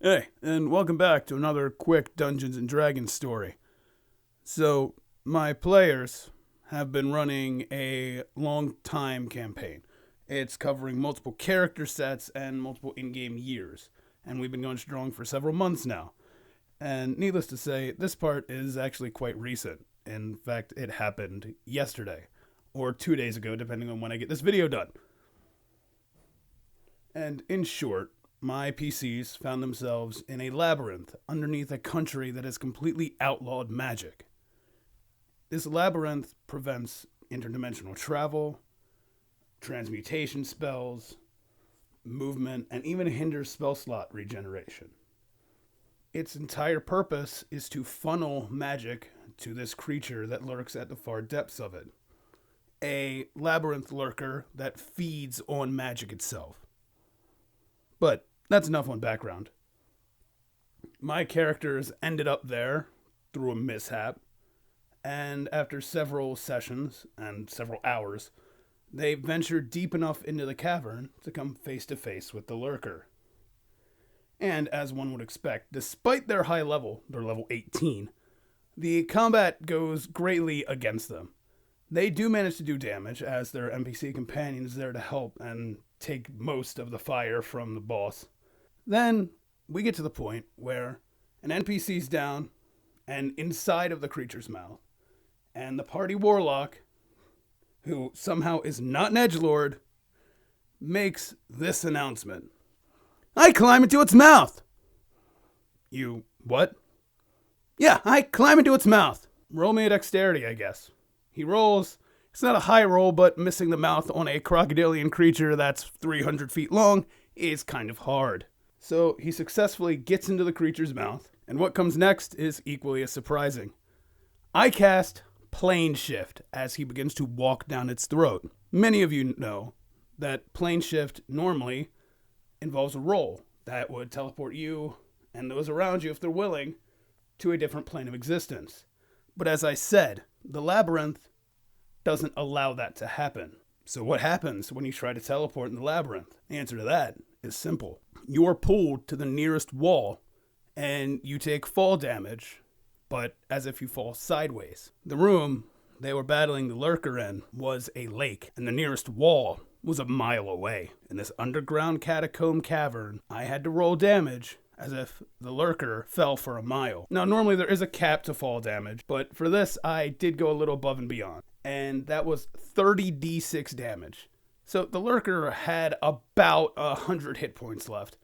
Hey, and welcome back to another quick Dungeons and Dragons story. So, my players have been running a long time campaign. It's covering multiple character sets and multiple in-game years, and we've been going strong for several months now. And needless to say, this part is actually quite recent. In fact, it happened yesterday, or 2 days ago, depending on when I get this video done. And in short, my PCs found themselves in a labyrinth underneath a country that has completely outlawed magic. This labyrinth prevents interdimensional travel, transmutation spells, movement, and even hinders spell slot regeneration. Its entire purpose is to funnel magic to this creature that lurks at the far depths of it. A labyrinth lurker that feeds on magic itself. But that's enough on background. My characters ended up there through a mishap, and after several sessions and several hours, they ventured deep enough into the cavern to come face to face with the lurker. And as one would expect, despite their high level, their level 18, the combat goes greatly against them. They do manage to do damage, as their NPC companion is there to help and take most of the fire from the boss. Then we get to the point where an NPC's down and inside of the creature's mouth, and the party warlock, who somehow is not an edgelord, makes this announcement. I climb into its mouth! You what? Yeah, I climb into its mouth. Roll me a dexterity, I guess. He rolls. It's not a high roll, but missing the mouth on a crocodilian creature that's 300 feet long is kind of hard. So he successfully gets into the creature's mouth, and what comes next is equally as surprising. I cast Plane Shift as he begins to walk down its throat. Many of you know that Plane Shift normally involves a roll that would teleport you and those around you, if they're willing, to a different plane of existence. But as I said, the labyrinth doesn't allow that to happen. So what happens when you try to teleport in the labyrinth? The answer to that is simple. You are pulled to the nearest wall, and you take fall damage, but as if you fall sideways. The room they were battling the lurker in was a lake, and the nearest wall was a mile away. In this underground catacomb cavern, I had to roll damage as if the lurker fell for a mile. Now, normally there is a cap to fall damage, but for this, I did go a little above and beyond. And that was 30d6 damage. So the lurker had about 100 hit points left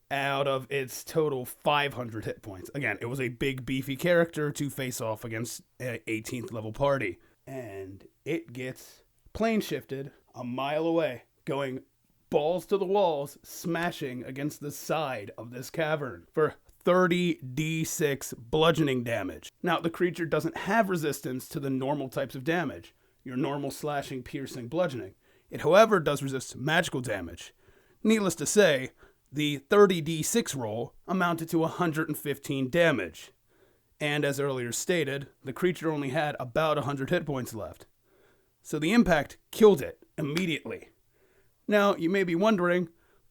out of its total 500 hit points. Again, it was a big, beefy character to face off against an 18th level party. And it gets plane shifted a mile away, going balls to the walls, smashing against the side of this cavern for 30d6 bludgeoning damage. Now, the creature doesn't have resistance to the normal types of damage, your normal slashing, piercing, bludgeoning. It, however, does resist magical damage. Needless to say, the 30d6 roll amounted to 115 damage. And as earlier stated, the creature only had about 100 hit points left. So the impact killed it immediately. Now, you may be wondering,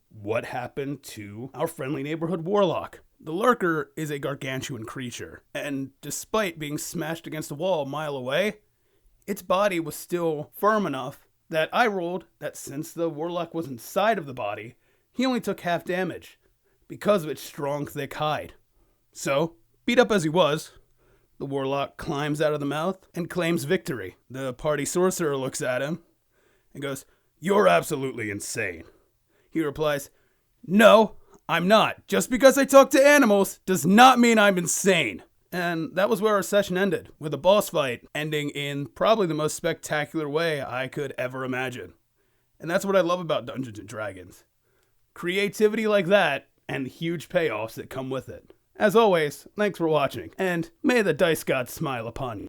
what happened to our friendly neighborhood warlock? The lurker is a gargantuan creature, and despite being smashed against a wall a mile away, its body was still firm enough that I rolled that since the warlock was inside of the body, he only took half damage because of its strong, thick hide. So, beat up as he was, the warlock climbs out of the mouth and claims victory. The party sorcerer looks at him and goes, "You're absolutely insane." He replies, "No, I'm not. Just because I talk to animals does not mean I'm insane." And that was where our session ended, with a boss fight ending in probably the most spectacular way I could ever imagine. And that's what I love about Dungeons & Dragons. Creativity like that, and huge payoffs that come with it. As always, thanks for watching, and may the dice gods smile upon you.